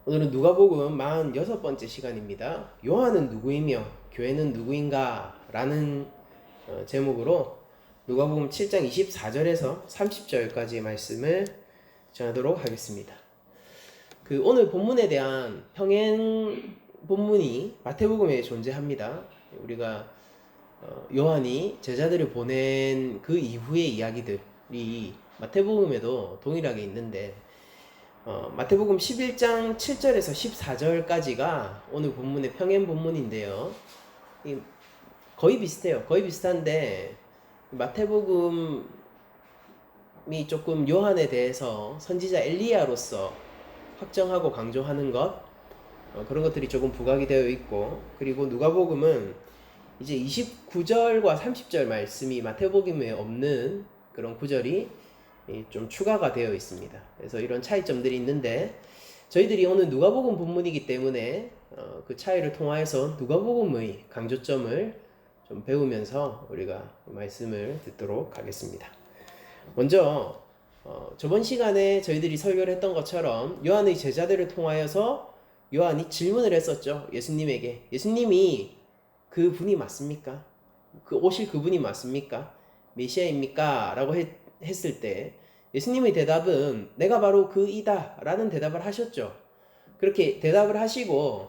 오늘은 누가복음 46번째 시간입니다. 요한은 누구이며 교회는 누구인가? 라는 제목으로 누가복음 7장 24절에서 30절까지의 말씀을 전하도록 하겠습니다. 오늘 본문에 대한 평행 본문이 마태복음에 존재합니다. 우리가 요한이 제자들을 보낸 그 이후의 이야기들이 마태복음에도 동일하게 있는데 마태복음 11장 7절에서 14절까지가 오늘 본문의 평행 본문인데요. 거의 비슷해요. 거의 비슷한데 마태복음이 조금 요한에 대해서 선지자 엘리야로서 확정하고 강조하는 것 그런 것들이 조금 부각이 되어 있고, 그리고 누가복음은 이제 29절과 30절 말씀이 마태복음에 없는 그런 구절이 좀 추가가 되어 있습니다. 그래서 이런 차이점들이 있는데 저희들이 오늘 누가복음 본문이기 때문에 그 차이를 통하여서 누가복음의 강조점을 좀 배우면서 우리가 말씀을 듣도록 하겠습니다. 먼저 저번 시간에 저희들이 설교를 했던 것처럼 요한의 제자들을 통하여서 요한이 질문을 했었죠. 예수님에게. 예수님이 그 분이 맞습니까? 그 오실 그분이 맞습니까? 메시아입니까? 라고 했을 때 예수님의 대답은 내가 바로 그이다 라는 대답을 하셨죠. 그렇게 대답을 하시고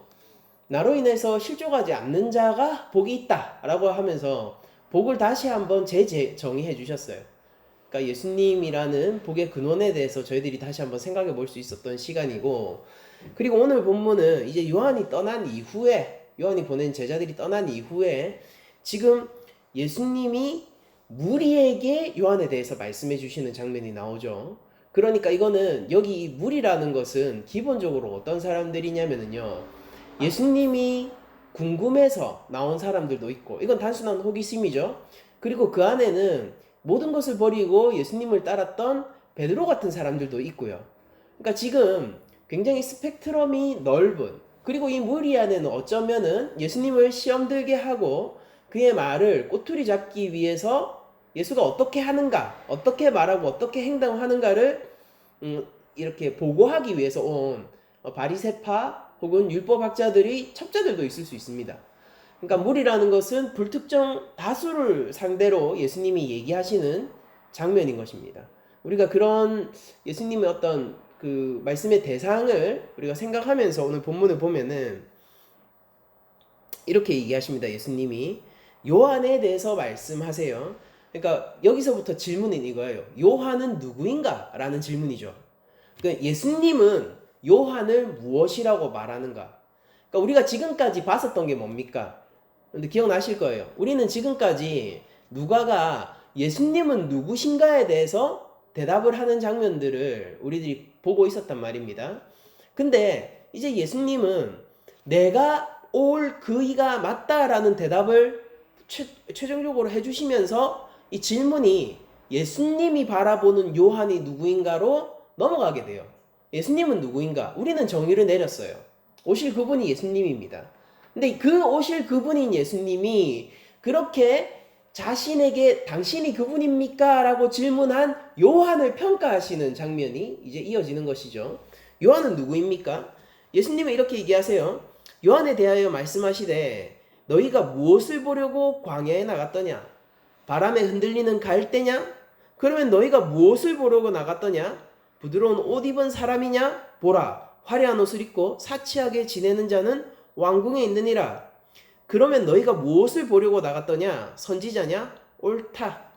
나로 인해서 실족하지 않는 자가 복이 있다 라고 하면서 복을 다시 한번 재정의해 주셨어요. 그러니까 예수님이라는 복의 근원에 대해서 저희들이 다시 한번 생각해 볼 수 있었던 시간이고, 그리고 오늘 본문은 이제 요한이 떠난 이후에, 요한이 보낸 제자들이 떠난 이후에 지금 예수님이 무리에게 요한에 대해서 말씀해 주시는 장면이 나오죠. 그러니까 이거는 여기 무리라는 것은 기본적으로 어떤 사람들이냐면요, 예수님이 궁금해서 나온 사람들도 있고, 이건 단순한 호기심이죠. 그리고 그 안에는 모든 것을 버리고 예수님을 따랐던 베드로 같은 사람들도 있고요. 그러니까 지금 굉장히 스펙트럼이 넓은, 그리고 이 무리 안에는 어쩌면은 예수님을 시험 들게 하고 그의 말을 꼬투리 잡기 위해서 예수가 어떻게 하는가, 어떻게 말하고 어떻게 행동하는가를 이렇게 보고하기 위해서 온 바리새파 혹은 율법학자들이 첩자들도 있을 수 있습니다. 그러니까 무리라는 것은 불특정 다수를 상대로 예수님이 얘기하시는 장면인 것입니다. 우리가 그런 예수님의 어떤 그 말씀의 대상을 우리가 생각하면서 오늘 본문을 보면은 이렇게 얘기하십니다. 예수님이 요한에 대해서 말씀하세요. 그러니까 여기서부터 질문은 이거예요. 요한은 누구인가? 라는 질문이죠. 그러니까 예수님은 요한을 무엇이라고 말하는가? 그러니까 우리가 지금까지 봤었던 게 뭡니까? 근데 기억나실 거예요. 우리는 지금까지 누가가 예수님은 누구신가에 대해서 대답을 하는 장면들을 우리들이 보고 있었단 말입니다. 근데 이제 예수님은 내가 올 그이가 맞다라는 대답을 최종적으로 해주시면서 이 질문이 예수님이 바라보는 요한이 누구인가로 넘어가게 돼요. 예수님은 누구인가? 우리는 정의를 내렸어요. 오실 그분이 예수님입니다. 근데 그 오실 그분인 예수님이 그렇게 자신에게 당신이 그분입니까? 라고 질문한 요한을 평가하시는 장면이 이제 이어지는 것이죠. 요한은 누구입니까? 예수님은 이렇게 얘기하세요. 요한에 대하여 말씀하시되 너희가 무엇을 보려고 광야에 나갔더냐? 바람에 흔들리는 갈대냐? 그러면 너희가 무엇을 보려고 나갔더냐? 부드러운 옷 입은 사람이냐? 보라, 화려한 옷을 입고 사치하게 지내는 자는 왕궁에 있느니라. 그러면 너희가 무엇을 보려고 나갔더냐? 선지자냐? 옳다.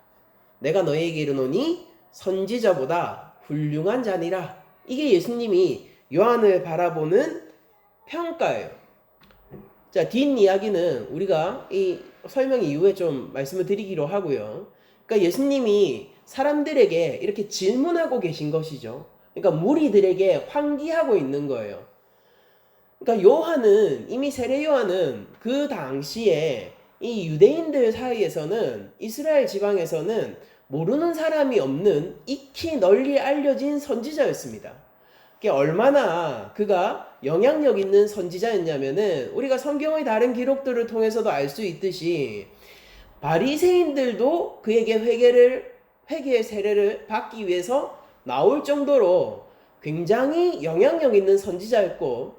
내가 너희에게 이르노니 선지자보다 훌륭한 자니라. 이게 예수님이 요한을 바라보는 평가예요. 자, 뒷이야기는 우리가 이 설명 이후에 좀 말씀을 드리기로 하고요. 그러니까 예수님이 사람들에게 이렇게 질문하고 계신 것이죠. 그러니까 무리들에게 환기하고 있는 거예요. 그러니까 요한은, 이미 세례 요한은 그 당시에 이 유대인들 사이에서는, 이스라엘 지방에서는 모르는 사람이 없는 익히 널리 알려진 선지자였습니다. 그게 얼마나 그가 영향력 있는 선지자였냐면은 우리가 성경의 다른 기록들을 통해서도 알 수 있듯이 바리새인들도 그에게 회개의 세례를 받기 위해서 나올 정도로 굉장히 영향력 있는 선지자였고,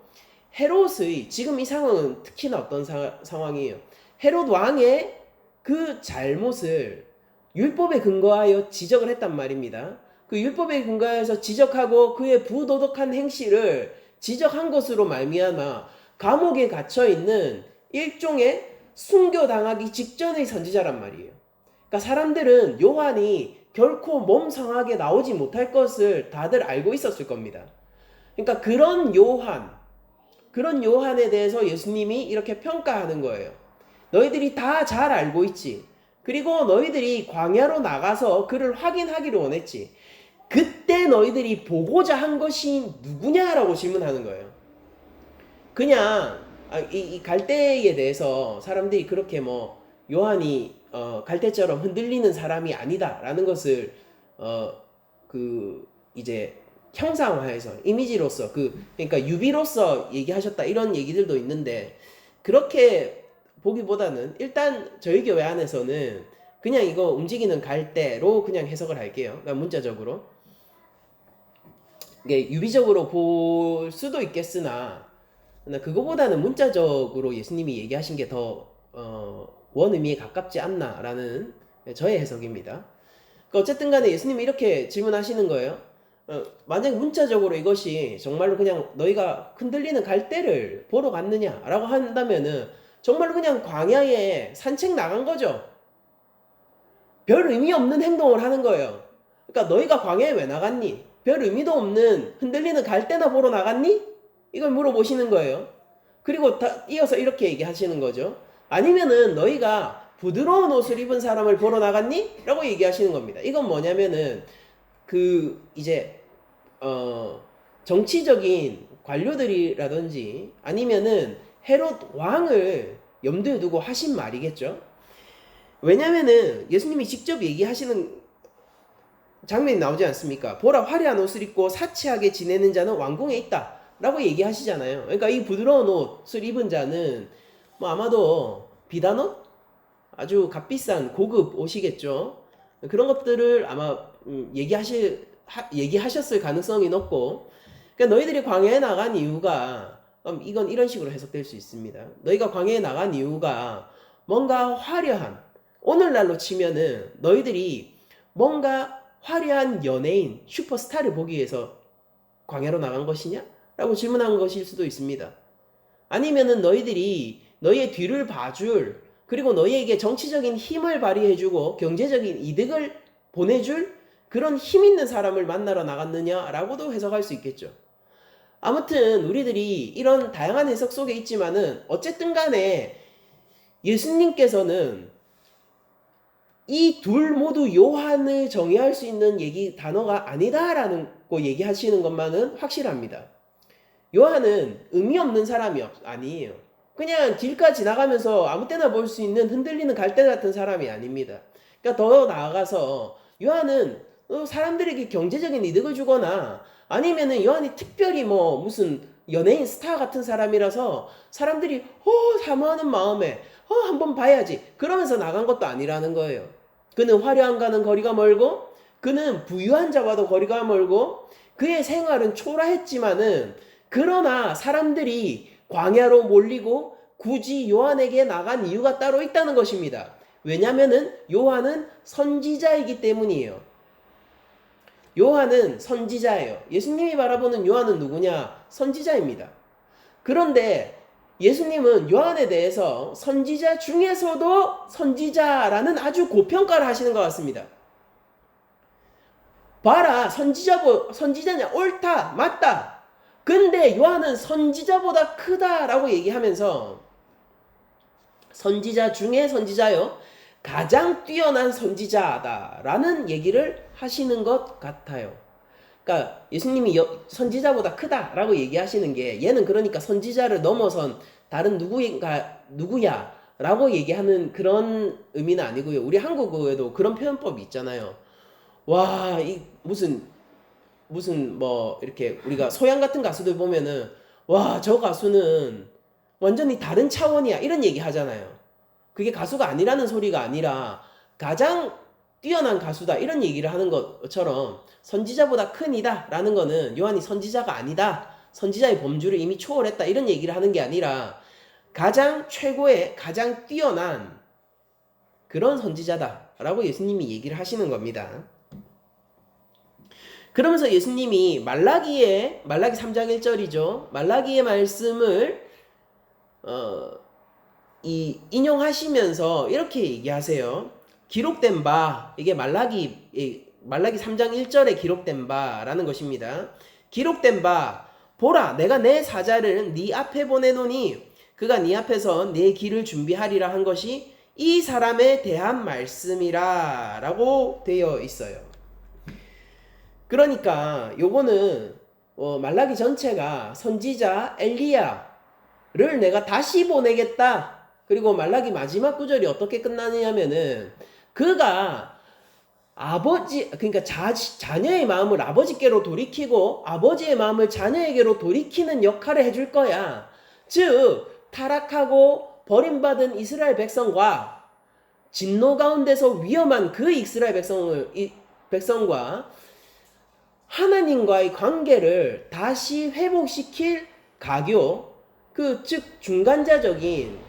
헤롯의 지금 이 상황은 특히나 어떤 상황이에요. 헤롯 왕의 그 잘못을 율법에 근거하여 지적을 했단 말입니다. 그 율법에 근거해서 지적하고 그의 부도덕한 행실을 지적한 것으로 말미암아 감옥에 갇혀 있는 일종의 순교당하기 직전의 선지자란 말이에요. 그러니까 사람들은 요한이 결코 몸 상하게 나오지 못할 것을 다들 알고 있었을 겁니다. 그러니까 그런 요한에 대해서 예수님이 이렇게 평가하는 거예요. 너희들이 다 잘 알고 있지. 그리고 너희들이 광야로 나가서 그를 확인하기를 원했지. 그때 너희들이 보고자 한 것이 누구냐라고 질문하는 거예요. 그냥 이 갈대에 대해서 사람들이 그렇게 뭐 요한이 갈대처럼 흔들리는 사람이 아니다라는 것을 이제 형상화해서 이미지로서 그러니까 유비로서 얘기하셨다 이런 얘기들도 있는데, 그렇게 보기보다는 일단 저희 교회 안에서는 그냥 이거 움직이는 갈대로 그냥 해석을 할게요. 그러니까 문자적으로 이게 유비적으로 볼 수도 있겠으나 그거보다는 문자적으로 예수님이 얘기하신 게 더 원의미에 가깝지 않나라는 저의 해석입니다. 그러니까 어쨌든 간에 예수님이 이렇게 질문하시는 거예요. 만약 문자적으로 이것이 정말로 그냥 너희가 흔들리는 갈대를 보러 갔느냐라고 한다면은 정말로 그냥 광야에 산책 나간 거죠. 별 의미 없는 행동을 하는 거예요. 그러니까 너희가 광야에 왜 나갔니? 별 의미도 없는 흔들리는 갈대나 보러 나갔니? 이걸 물어보시는 거예요. 그리고 이어서 이렇게 얘기하시는 거죠. 아니면은 너희가 부드러운 옷을 입은 사람을 보러 나갔니? 라고 얘기하시는 겁니다. 이건 뭐냐면은 이제 정치적인 관료들이라든지 아니면은 헤롯 왕을 염두에 두고 하신 말이겠죠. 왜냐면은 예수님이 직접 얘기하시는 장면이 나오지 않습니까? 보라, 화려한 옷을 입고 사치하게 지내는 자는 왕궁에 있다 라고 얘기하시잖아요. 그러니까 이 부드러운 옷을 입은 자는 뭐 아마도 비단옷? 아주 값비싼 고급 옷이겠죠. 그런 것들을 아마 얘기하셨을 가능성이 높고, 그러니까 너희들이 광야에 나간 이유가 이건 이런 식으로 해석될 수 있습니다. 너희가 광야에 나간 이유가 뭔가 화려한, 오늘날로 치면은 너희들이 뭔가 화려한 연예인, 슈퍼스타를 보기 위해서 광야로 나간 것이냐? 라고 질문한 것일 수도 있습니다. 아니면은 너희들이 너희의 뒤를 봐줄, 그리고 너희에게 정치적인 힘을 발휘해주고 경제적인 이득을 보내줄 그런 힘 있는 사람을 만나러 나갔느냐라고도 해석할 수 있겠죠. 아무튼 우리들이 이런 다양한 해석 속에 있지만은 어쨌든 간에 예수님께서는 이 둘 모두 요한을 정의할 수 있는 단어가 아니다라는 거 얘기하시는 것만은 확실합니다. 요한은 의미 없는 사람이 아니에요. 그냥 길가 지나가면서 아무 때나 볼 수 있는 흔들리는 갈대 같은 사람이 아닙니다. 그러니까 더 나아가서 요한은 사람들에게 경제적인 이득을 주거나 아니면은 요한이 특별히 뭐 무슨 연예인 스타 같은 사람이라서 사람들이 사모하는 마음에 한번 봐야지 그러면서 나간 것도 아니라는 거예요. 그는 화려함과는 거리가 멀고 그는 부유한 자와도 거리가 멀고 그의 생활은 초라했지만은 그러나 사람들이 광야로 몰리고 굳이 요한에게 나간 이유가 따로 있다는 것입니다. 왜냐면은 요한은 선지자이기 때문이에요. 요한은 선지자예요. 예수님이 바라보는 요한은 누구냐? 선지자입니다. 그런데 예수님은 요한에 대해서 선지자 중에서도 선지자라는 아주 고평가를 하시는 것 같습니다. 봐라, 선지자냐? 옳다, 맞다. 근데 요한은 선지자보다 크다라고 얘기하면서 선지자 중에 선지자요, 가장 뛰어난 선지자다라는 얘기를 하시는 것 같아요. 그러니까 예수님이 선지자보다 크다라고 얘기하시는 게 얘는 그러니까 선지자를 넘어선 다른 누구야 라고 얘기하는 그런 의미는 아니고요. 우리 한국어에도 그런 표현법이 있잖아요. 와, 무슨 뭐 이렇게 우리가 소양 같은 가수들 보면은 와, 저 가수는 완전히 다른 차원이야 이런 얘기 하잖아요. 그게 가수가 아니라는 소리가 아니라 가장 뛰어난 가수다 이런 얘기를 하는 것처럼 선지자보다 큰 이다 라는 거는 요한이 선지자가 아니다, 선지자의 범주를 이미 초월했다 이런 얘기를 하는 게 아니라 가장 최고의 가장 뛰어난 그런 선지자다 라고 예수님이 얘기를 하시는 겁니다. 그러면서 예수님이 말라기 3장 1절이죠. 말라기의 말씀을 인용하시면서 이렇게 얘기하세요. 기록된 바, 이게 말라기 3장 1절에 기록된 바라는 것입니다. 기록된 바, 보라 내가 내 사자를 네 앞에 보내노니 그가 네 앞에서 내 길을 준비하리라 한 것이 이 사람에 대한 말씀이라 라고 되어 있어요. 그러니까 요거는 말라기 전체가 선지자 엘리야를 내가 다시 보내겠다. 그리고 말라기 마지막 구절이 어떻게 끝나느냐면은 그가 그러니까 자녀의 마음을 아버지께로 돌이키고 아버지의 마음을 자녀에게로 돌이키는 역할을 해줄 거야. 즉 타락하고 버림받은 이스라엘 백성과 진노 가운데서 위험한 그 이스라엘 백성과 하나님과의 관계를 다시 회복시킬 가교, 즉 중간자적인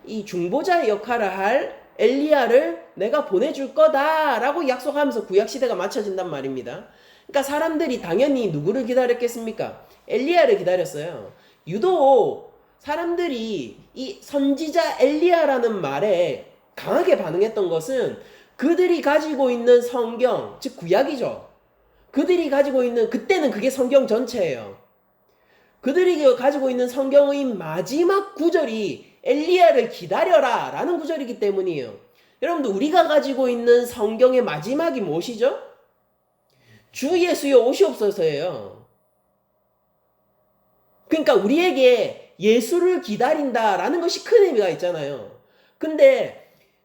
이 중보자의 역할을 할 엘리야를 내가 보내줄 거다라고 약속하면서 구약시대가 맞춰진단 말입니다. 그러니까 사람들이 당연히 누구를 기다렸겠습니까? 엘리야를 기다렸어요. 유독 사람들이 이 선지자 엘리야라는 말에 강하게 반응했던 것은 그들이 가지고 있는 성경, 즉 구약이죠. 그들이 가지고 있는, 그때는 그게 성경 전체예요. 그들이 가지고 있는 성경의 마지막 구절이 엘리야를 기다려라 라는 구절이기 때문이에요. 여러분들 우리가 가지고 있는 성경의 마지막이 무엇이죠? 주 예수여 오시옵소서예요. 그러니까 우리에게 예수를 기다린다라는 것이 큰 의미가 있잖아요. 근데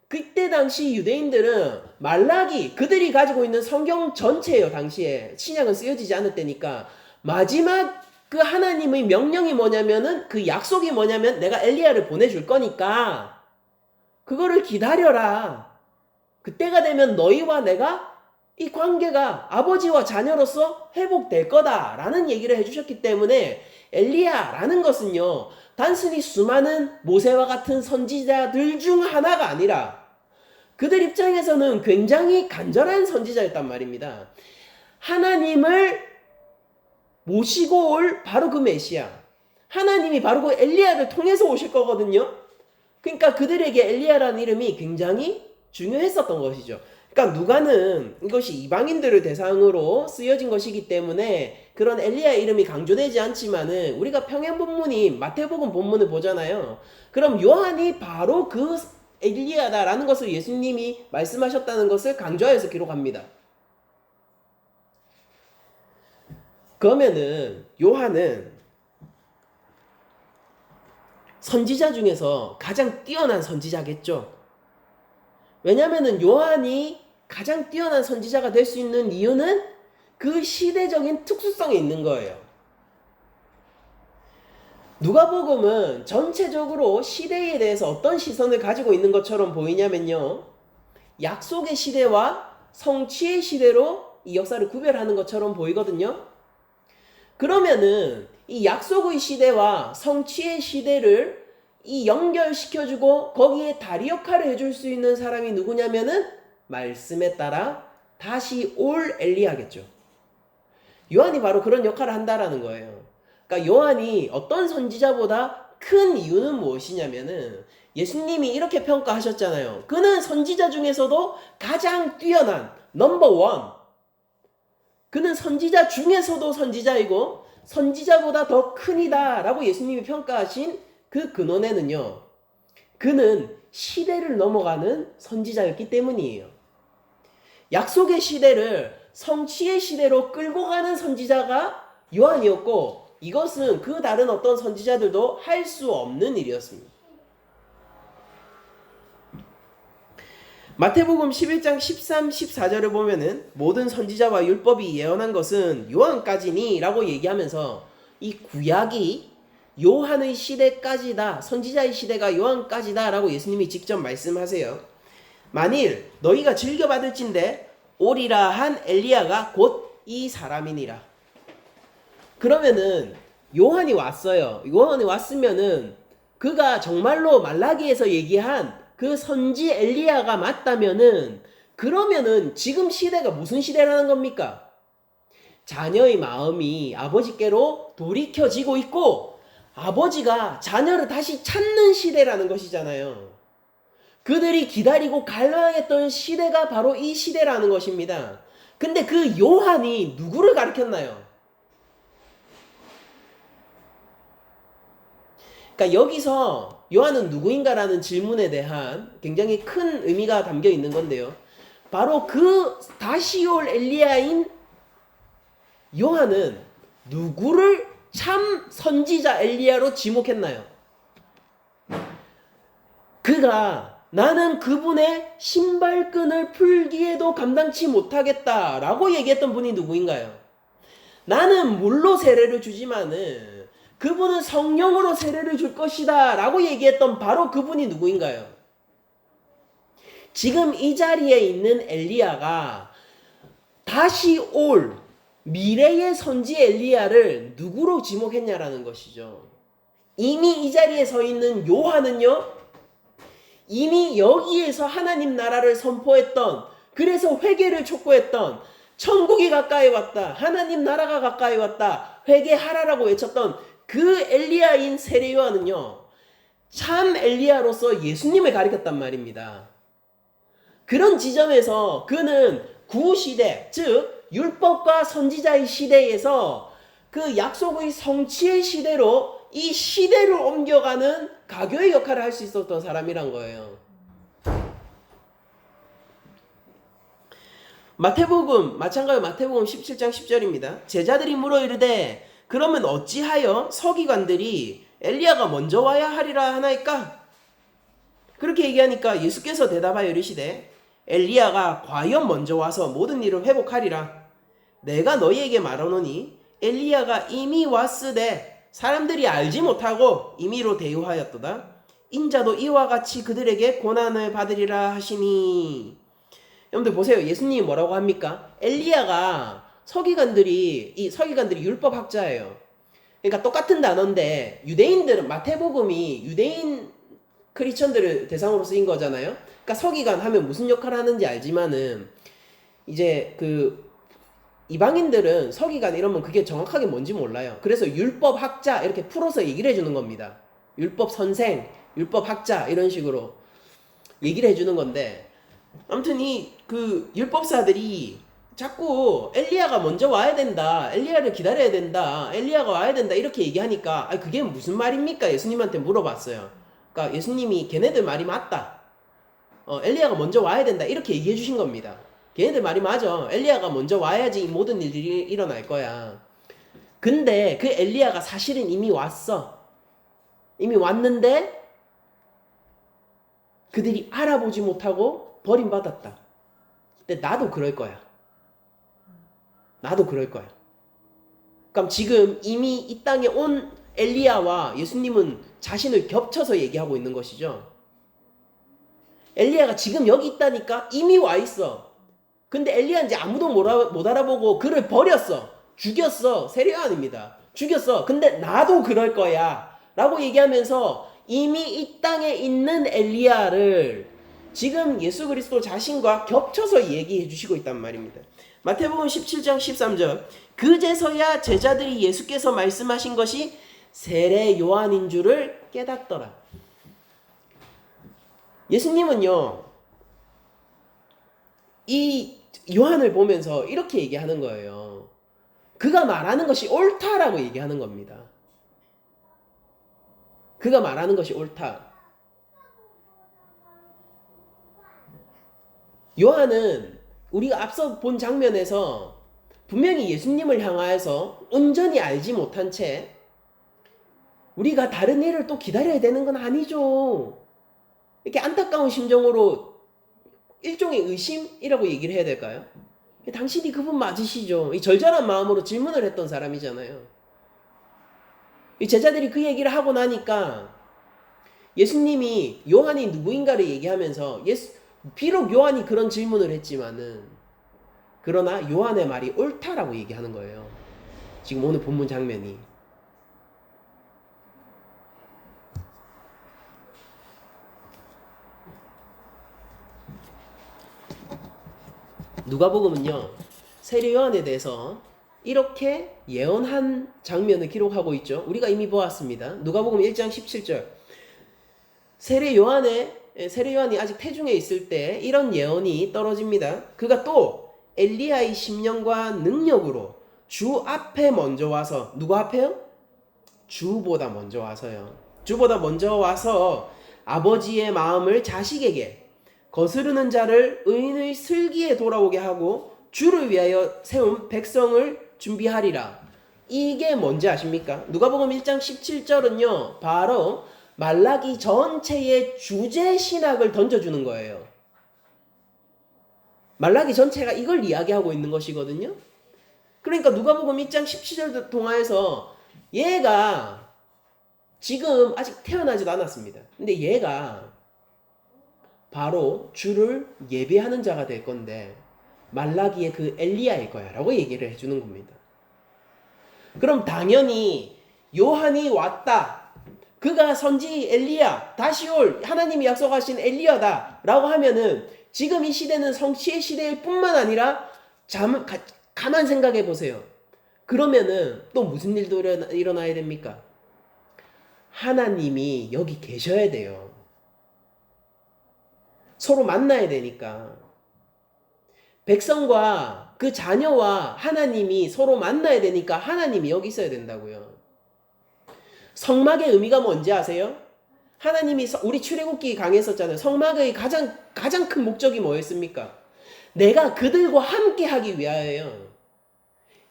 그때 당시 유대인들은 말라기, 그들이 가지고 있는 성경 전체예요. 당시에 신약은 쓰여지지 않을 때니까 마지막 그 하나님의 명령이 뭐냐면은, 그 약속이 뭐냐면 내가 엘리야를 보내줄 거니까 그거를 기다려라. 그때가 되면 너희와 내가 이 관계가 아버지와 자녀로서 회복될 거다라는 얘기를 해주셨기 때문에 엘리야라는 것은요, 단순히 수많은 모세와 같은 선지자들 중 하나가 아니라 그들 입장에서는 굉장히 간절한 선지자였단 말입니다. 하나님을 모시고 올 바로 그 메시아, 하나님이 바로 그 엘리야를 통해서 오실 거거든요. 그러니까 그들에게 엘리야라는 이름이 굉장히 중요했었던 것이죠. 그러니까 누가는 이것이 이방인들을 대상으로 쓰여진 것이기 때문에 그런 엘리야 이름이 강조되지 않지만은 우리가 평행 본문인 마태복음 본문을 보잖아요. 그럼 요한이 바로 그 엘리야다라는 것을 예수님이 말씀하셨다는 것을 강조하여서 기록합니다. 그러면은 요한은 선지자 중에서 가장 뛰어난 선지자겠죠. 왜냐면은 요한이 가장 뛰어난 선지자가 될 수 있는 이유는 그 시대적인 특수성에 있는 거예요. 누가복음은 전체적으로 시대에 대해서 어떤 시선을 가지고 있는 것처럼 보이냐면요, 약속의 시대와 성취의 시대로 이 역사를 구별하는 것처럼 보이거든요. 그러면은 이 약속의 시대와 성취의 시대를 이 연결시켜주고 거기에 다리 역할을 해줄 수 있는 사람이 누구냐면은 말씀에 따라 다시 올 엘리야겠죠. 요한이 바로 그런 역할을 한다라는 거예요. 그러니까 요한이 어떤 선지자보다 큰 이유는 무엇이냐면은 예수님이 이렇게 평가하셨잖아요. 그는 선지자 중에서도 가장 뛰어난 넘버 원. 그는 선지자 중에서도 선지자이고 선지자보다 더 큰이다 라고 예수님이 평가하신 그 근원에는요, 그는 시대를 넘어가는 선지자였기 때문이에요. 약속의 시대를 성취의 시대로 끌고 가는 선지자가 요한이었고, 이것은 그 다른 어떤 선지자들도 할 수 없는 일이었습니다. 마태복음 11장 13, 14절을 보면은 모든 선지자와 율법이 예언한 것은 요한까지니 라고 얘기하면서 이 구약이 요한의 시대까지다, 선지자의 시대가 요한까지다 라고 예수님이 직접 말씀하세요. 만일 너희가 즐겨받을진대 오리라 한 엘리야가 곧 이 사람이니라. 그러면은 요한이 왔어요. 요한이 왔으면은 그가 정말로 말라기에서 얘기한 그 선지 엘리야가 맞다면은 그러면은 지금 시대가 무슨 시대라는 겁니까? 자녀의 마음이 아버지께로 돌이켜지고 있고 아버지가 자녀를 다시 찾는 시대라는 것이잖아요. 그들이 기다리고 갈망했던 시대가 바로 이 시대라는 것입니다. 근데 그 요한이 누구를 가리켰나요? 그러니까 여기서 요한은 누구인가라는 질문에 대한 굉장히 큰 의미가 담겨 있는 건데요. 바로 그 다시 올 엘리야인 요한은 누구를 참 선지자 엘리야로 지목했나요? 그가 나는 그분의 신발끈을 풀기에도 감당치 못하겠다라고 얘기했던 분이 누구인가요? 나는 물로 세례를 주지만은 그분은 성령으로 세례를 줄 것이다 라고 얘기했던 바로 그분이 누구인가요? 지금 이 자리에 있는 엘리야가 다시 올 미래의 선지 엘리야를 누구로 지목했냐라는 것이죠. 이미 이 자리에 서 있는 요한은요, 이미 여기에서 하나님 나라를 선포했던, 그래서 회개를 촉구했던, 천국이 가까이 왔다, 하나님 나라가 가까이 왔다, 회개하라라고 외쳤던 그 엘리야인 세례 요한은요, 참 엘리야로서 예수님을 가리켰단 말입니다. 그런 지점에서 그는 구시대, 즉 율법과 선지자의 시대에서 그 약속의 성취의 시대로 이 시대를 옮겨가는 가교의 역할을 할 수 있었던 사람이란 거예요. 마찬가지로 마태복음 17장 10절입니다. 제자들이 물어 이르되 그러면 어찌하여 서기관들이 엘리야가 먼저 와야 하리라 하나이까? 그렇게 얘기하니까 예수께서 대답하여 이르시되 엘리야가 과연 먼저 와서 모든 일을 회복하리라. 내가 너희에게 말하노니 엘리야가 이미 왔으되 사람들이 알지 못하고 임의로 대우하였도다. 인자도 이와 같이 그들에게 고난을 받으리라 하시니. 여러분들 보세요. 예수님이 뭐라고 합니까? 엘리야가 서기관들이 율법학자예요. 그러니까 똑같은 단어인데 유대인들은 마태복음이 유대인 크리스천들을 대상으로 쓰인 거잖아요. 그러니까 서기관 하면 무슨 역할을 하는지 알지만은 이제 그 이방인들은 서기관 이러면 그게 정확하게 뭔지 몰라요. 그래서 율법학자 이렇게 풀어서 얘기를 해주는 겁니다. 율법 선생, 율법학자 이런 식으로 얘기를 해주는 건데 아무튼 이 그 율법사들이 자꾸 엘리야가 먼저 와야 된다, 엘리야를 기다려야 된다, 엘리야가 와야 된다 이렇게 얘기하니까 그게 무슨 말입니까? 예수님한테 물어봤어요. 그러니까 예수님이 걔네들 말이 맞다. 엘리야가 먼저 와야 된다 이렇게 얘기해 주신 겁니다. 걔네들 말이 맞아. 엘리야가 먼저 와야지 이 모든 일들이 일어날 거야. 근데 그 엘리야가 사실은 이미 왔어. 이미 왔는데 그들이 알아보지 못하고 버림받았다. 근데 나도 그럴 거야. 나도 그럴 거야. 그럼 지금 이미 이 땅에 온 엘리야와 예수님은 자신을 겹쳐서 얘기하고 있는 것이죠. 엘리야가 지금 여기 있다니까 이미 와 있어. 근데 엘리야인지 아무도 못 알아보고 그를 버렸어. 죽였어. 세례 요한입니다. 죽였어. 근데 나도 그럴 거야. 라고 얘기하면서 이미 이 땅에 있는 엘리야를 지금 예수 그리스도 자신과 겹쳐서 얘기해 주시고 있단 말입니다. 마태복음 17장 13절 그제서야 제자들이 예수께서 말씀하신 것이 세례 요한인 줄을 깨닫더라. 예수님은요, 이 요한을 보면서 이렇게 얘기하는 거예요. 그가 말하는 것이 옳다라고 얘기하는 겁니다. 그가 말하는 것이 옳다. 요한은 우리가 앞서 본 장면에서 분명히 예수님을 향하여서 온전히 알지 못한 채 우리가 다른 일을 또 기다려야 되는 건 아니죠. 이렇게 안타까운 심정으로 일종의 의심이라고 얘기를 해야 될까요? 당신이 그분 맞으시죠? 이 절절한 마음으로 질문을 했던 사람이잖아요. 이 제자들이 그 얘기를 하고 나니까 예수님이 요한이 누구인가를 얘기하면서 비록 요한이 그런 질문을 했지만은 그러나 요한의 말이 옳다라고 얘기하는 거예요. 지금 오늘 본문 장면이. 누가복음은요, 세례 요한에 대해서 이렇게 예언한 장면을 기록하고 있죠. 우리가 이미 보았습니다. 누가복음 1장 17절. 세례 요한이 아직 태중에 있을 때 이런 예언이 떨어집니다. 그가 또 엘리야의 심령과 능력으로 주 앞에 먼저 와서, 누구 앞에요? 주보다 먼저 와서요. 주보다 먼저 와서 아버지의 마음을 자식에게, 거스르는 자를 의인의 슬기에 돌아오게 하고 주를 위하여 세운 백성을 준비하리라. 이게 뭔지 아십니까? 누가복음 1장 17절은요, 바로 말라기 전체의 주제 신학을 던져주는 거예요. 말라기 전체가 이걸 이야기하고 있는 것이거든요. 그러니까 누가복음 1장 17절 통하여서 얘가 지금 아직 태어나지도 않았습니다. 근데 얘가 바로 주를 예배하는 자가 될 건데 말라기의 그 엘리야일 거야 라고 얘기를 해주는 겁니다. 그럼 당연히 요한이 왔다, 그가 선지 엘리야, 다시 올 하나님이 약속하신 엘리야다 라고 하면은 지금 이 시대는 성취의 시대일 뿐만 아니라 가만 생각해 보세요. 그러면은 또 무슨 일도 일어나야 됩니까? 하나님이 여기 계셔야 돼요. 서로 만나야 되니까. 백성과 그 자녀와 하나님이 서로 만나야 되니까 하나님이 여기 있어야 된다고요. 성막의 의미가 뭔지 아세요? 하나님이 우리 출애굽기 강의했었잖아요. 성막의 가장 큰 목적이 뭐였습니까? 내가 그들과 함께 하기 위하여요.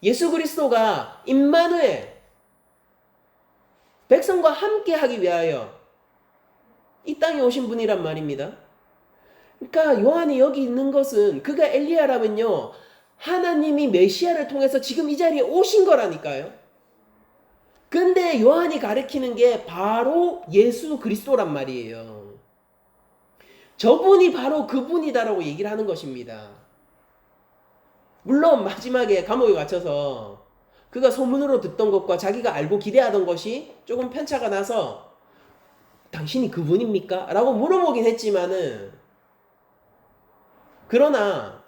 예수 그리스도가 임마누엘, 백성과 함께 하기 위하여 이 땅에 오신 분이란 말입니다. 그러니까 요한이 여기 있는 것은, 그가 엘리야라면요, 하나님이 메시아를 통해서 지금 이 자리에 오신 거라니까요. 근데 요한이 가리키는 게 바로 예수 그리스도란 말이에요. 저분이 바로 그분이다라고 얘기를 하는 것입니다. 물론 마지막에 감옥에 갇혀서 그가 소문으로 듣던 것과 자기가 알고 기대하던 것이 조금 편차가 나서 당신이 그분입니까? 라고 물어보긴 했지만은, 그러나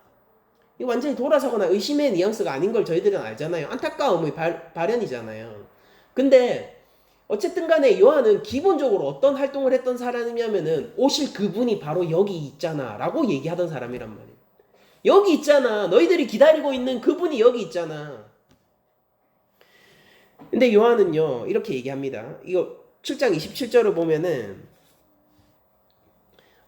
완전히 돌아서거나 의심의 뉘앙스가 아닌 걸 저희들은 알잖아요. 안타까움의 발현이잖아요. 근데 어쨌든 간에 요한은 기본적으로 어떤 활동을 했던 사람이냐면은 오실 그분이 바로 여기 있잖아 라고 얘기하던 사람이란 말이에요. 여기 있잖아, 너희들이 기다리고 있는 그분이 여기 있잖아. 근데 요한은요 이렇게 얘기합니다. 이거 7장 27절을 보면은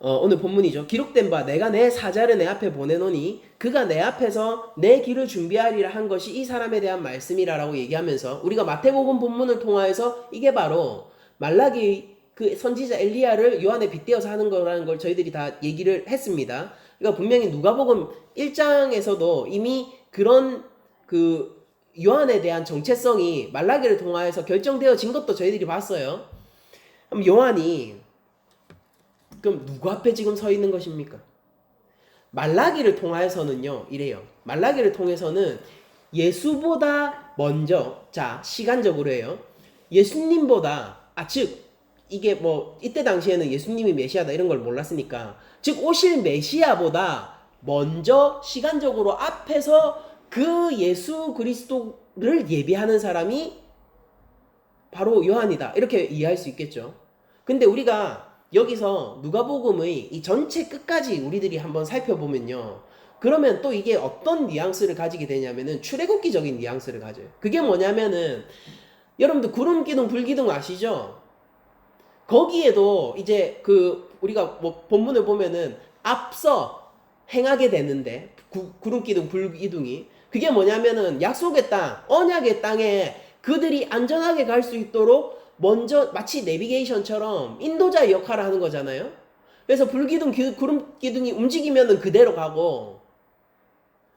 오늘 본문이죠. 기록된 바 내가 내 사자를 내 앞에 보내노니 그가 내 앞에서 내 길을 준비하리라 한 것이 이 사람에 대한 말씀이라라고 얘기하면서, 우리가 마태복음 본문을 통하여서 이게 바로 말라기 그 선지자 엘리야를 요한에 빗대어서 하는 거라는 걸 저희들이 다 얘기를 했습니다. 그러니까 분명히 누가복음 1장에서도 이미 그런 그 요한에 대한 정체성이 말라기를 통하여서 결정되어진 것도 저희들이 봤어요. 그럼 요한이 그럼 누구 앞에 지금 서 있는 것입니까? 말라기를 통하여서는요 이래요. 말라기를 통해서는 예수보다 먼저, 자 시간적으로 해요, 예수님보다, 즉 이게 뭐 이때 당시에는 예수님이 메시아다 이런 걸 몰랐으니까, 즉 오실 메시아보다 먼저 시간적으로 앞에서 그 예수 그리스도를 예비하는 사람이 바로 요한이다, 이렇게 이해할 수 있겠죠. 근데 우리가 여기서 누가복음의 이 전체 끝까지 우리들이 한번 살펴보면요, 그러면 또 이게 어떤 뉘앙스를 가지게 되냐면은 출애굽기적인 뉘앙스를 가져요. 그게 뭐냐면은 여러분들 구름기둥 불기둥 아시죠? 거기에도 이제 그 우리가 뭐 본문을 보면은 앞서 행하게 되는데 구름기둥 불기둥이, 그게 뭐냐면은 약속의 땅, 언약의 땅에 그들이 안전하게 갈 수 있도록 먼저 마치 내비게이션처럼 인도자의 역할을 하는 거잖아요. 그래서 불기둥, 구름기둥이 움직이면은 그대로 가고,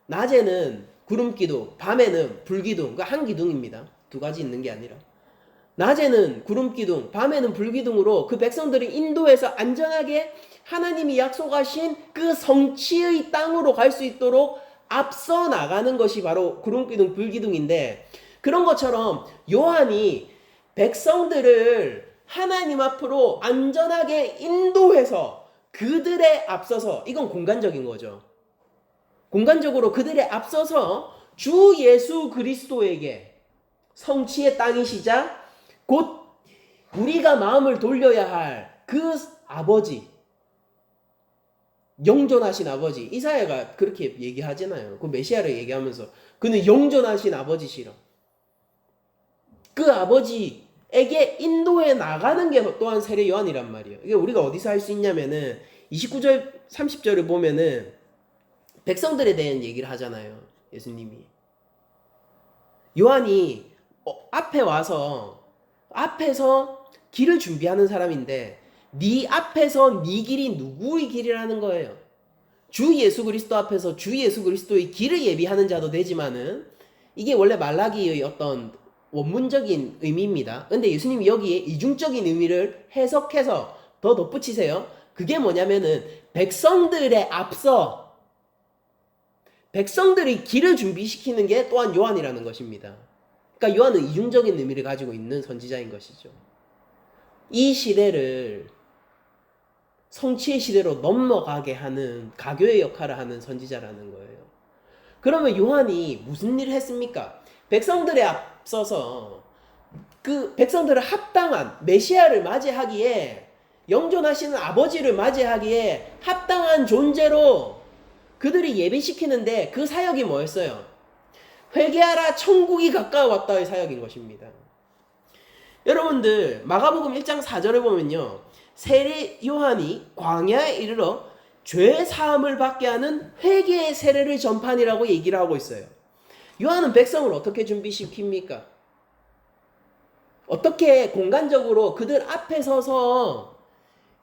낮에는 구름기둥, 밤에는 불기둥, 그 한 기둥입니다. 두 가지 있는 게 아니라. 낮에는 구름기둥, 밤에는 불기둥으로 그 백성들을 인도해서 안전하게 하나님이 약속하신 그 성취의 땅으로 갈 수 있도록 앞서 나가는 것이 바로 구름기둥, 불기둥인데, 그런 것처럼 요한이 백성들을 하나님 앞으로 안전하게 인도해서 그들에 앞서서, 이건 공간적인 거죠. 공간적으로 그들에 앞서서 주 예수 그리스도에게 성취의 땅이시자 곧 우리가 마음을 돌려야 할 그 아버지, 영존하신 아버지, 이사야가 그렇게 얘기하잖아요. 그 메시아를 얘기하면서 그는 영존하신 아버지시라. 그 아버지에게 인도해 나가는 게 또한 세례 요한이란 말이에요. 이게 우리가 어디서 할 수 있냐면은 29절 30절을 보면은 백성들에 대한 얘기를 하잖아요. 예수님이 요한이 앞에 와서 앞에서 길을 준비하는 사람인데, 네 앞에서 네 길이 누구의 길이라는 거예요. 주 예수 그리스도 앞에서 주 예수 그리스도의 길을 예비하는 자도 되지만은, 이게 원래 말라기의 어떤 원문적인 의미입니다. 근데 예수님이 여기에 이중적인 의미를 해석해서 더 덧붙이세요. 그게 뭐냐면은 백성들의 앞서 백성들의 길을 준비시키는 게 또한 요한이라는 것입니다. 그러니까 요한은 이중적인 의미를 가지고 있는 선지자인 것이죠. 이 시대를 성취의 시대로 넘어가게 하는 가교의 역할을 하는 선지자라는 거예요. 그러면 요한이 무슨 일을 했습니까? 백성들에 앞서서 그 백성들을 합당한 메시아를 맞이하기에, 영존하시는 아버지를 맞이하기에 합당한 존재로 그들이 예배시키는데, 그 사역이 뭐였어요? 회개하라, 천국이 가까워왔다의 사역인 것입니다. 여러분들 마가복음 1장 4절을 보면요, 세례 요한이 광야에 이르러 죄 사함을 받게 하는 회개의 세례를 전파하니라고 얘기를 하고 있어요. 요한은 백성을 어떻게 준비시킵니까? 어떻게 공간적으로 그들 앞에 서서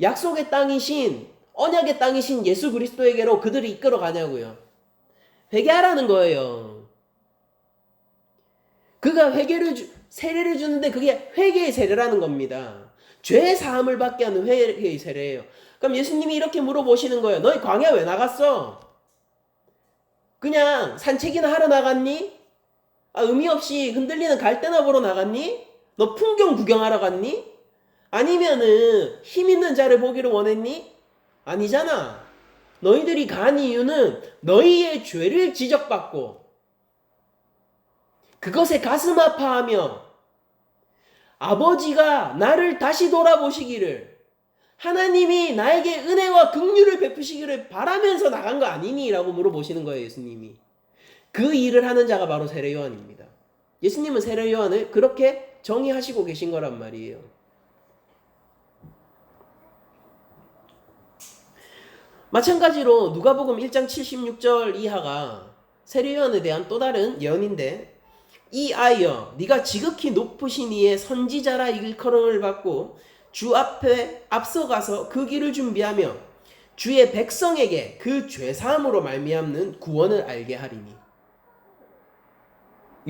약속의 땅이신, 언약의 땅이신 예수 그리스도에게로 그들을 이끌어 가냐고요. 회개하라는 거예요. 그가 세례를 주는데 그게 회개의 세례라는 겁니다. 죄 사함을 받게 하는 회개의 세례예요. 그럼 예수님이 이렇게 물어보시는 거예요. 너희 광야 왜 나갔어? 그냥 산책이나 하러 나갔니? 의미 없이 흔들리는 갈대나 보러 나갔니? 너 풍경 구경하러 갔니? 아니면은 힘 있는 자를 보기를 원했니? 아니잖아. 너희들이 간 이유는 너희의 죄를 지적받고 그것에 가슴 아파하며 아버지가 나를 다시 돌아보시기를, 하나님이 나에게 은혜와 긍휼을 베푸시기를 바라면서 나간 거 아니니? 라고 물어보시는 거예요, 예수님이. 그 일을 하는 자가 바로 세례 요한입니다. 예수님은 세례 요한을 그렇게 정의하시고 계신 거란 말이에요. 마찬가지로 누가복음 1장 76절 이하가 세례 요한에 대한 또 다른 예언인데, 이 아이여 네가 지극히 높으신 이의 선지자라 일컬음을 받고 주 앞에 앞서가서 그 길을 준비하며 주의 백성에게 그 죄사함으로 말미암는 구원을 알게 하리니.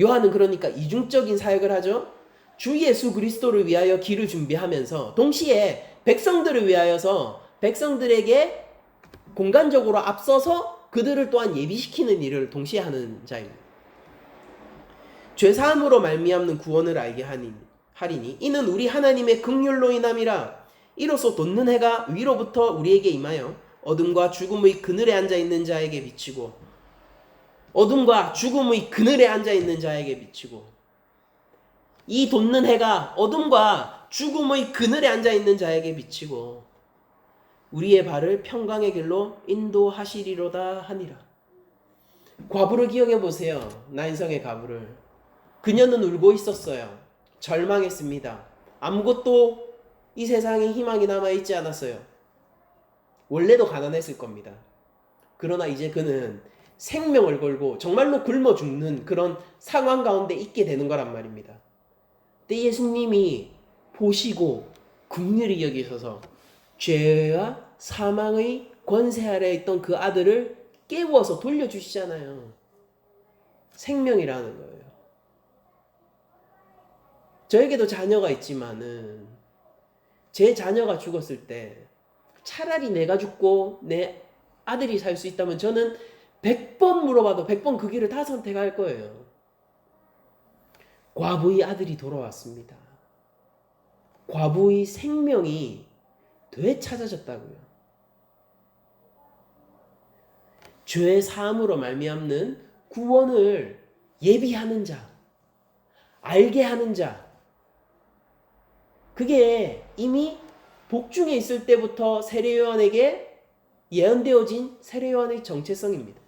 요한은 그러니까 이중적인 사역을 하죠. 주 예수 그리스도를 위하여 길을 준비하면서 동시에 백성들을 위하여서 백성들에게 공간적으로 앞서서 그들을 또한 예비시키는 일을 동시에 하는 자입니다. 죄사함으로 말미암는 구원을 알게 하리니 이는 우리 하나님의 긍휼로 인함이라. 이로써 돋는 해가 위로부터 우리에게 임하여 어둠과 죽음의 그늘에 앉아있는 자에게 비치고, 어둠과 죽음의 그늘에 앉아있는 자에게 비치고, 이 돋는 해가 어둠과 죽음의 그늘에 앉아있는 자에게 비치고 우리의 발을 평강의 길로 인도하시리로다 하니라. 과부를 기억해 보세요. 나인성의 과부를. 그녀는 울고 있었어요. 절망했습니다. 아무것도 이 세상에 희망이 남아있지 않았어요. 원래도 가난했을 겁니다. 그러나 이제 그는 생명을 걸고 정말로 굶어 죽는 그런 상황 가운데 있게 되는 거란 말입니다. 근데 예수님이 보시고 긍휼히 여기셔서 죄와 사망의 권세 아래에 있던 그 아들을 깨워서 돌려주시잖아요. 생명이라는 거예요. 저에게도 자녀가 있지만은 제 자녀가 죽었을 때 차라리 내가 죽고 내 아들이 살 수 있다면 저는 100번 물어봐도 100번 그 길을 다 선택할 거예요. 과부의 아들이 돌아왔습니다. 과부의 생명이 되찾아졌다고요. 죄 사함으로 말미암는 구원을 예비하는 자, 알게 하는 자, 그게 이미 복중에 있을 때부터 세례 요한에게 예언되어진 세례 요한의 정체성입니다.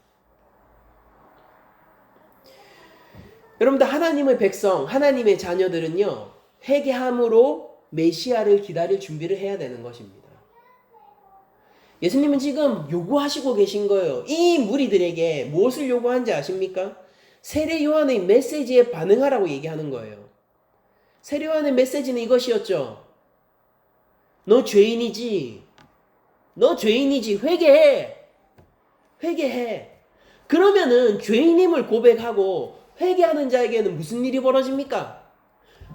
여러분들, 하나님의 백성, 하나님의 자녀들은요, 회개함으로 메시아를 기다릴 준비를 해야 되는 것입니다. 예수님은 지금 요구하시고 계신 거예요. 이 무리들에게 무엇을 요구하는지 아십니까? 세례 요한의 메시지에 반응하라고 얘기하는 거예요. 세례 요한의 메시지는 이것이었죠. 너 죄인이지. 너 죄인이지. 회개해. 회개해. 그러면은 죄인임을 고백하고 회개하는 자에게는 무슨 일이 벌어집니까?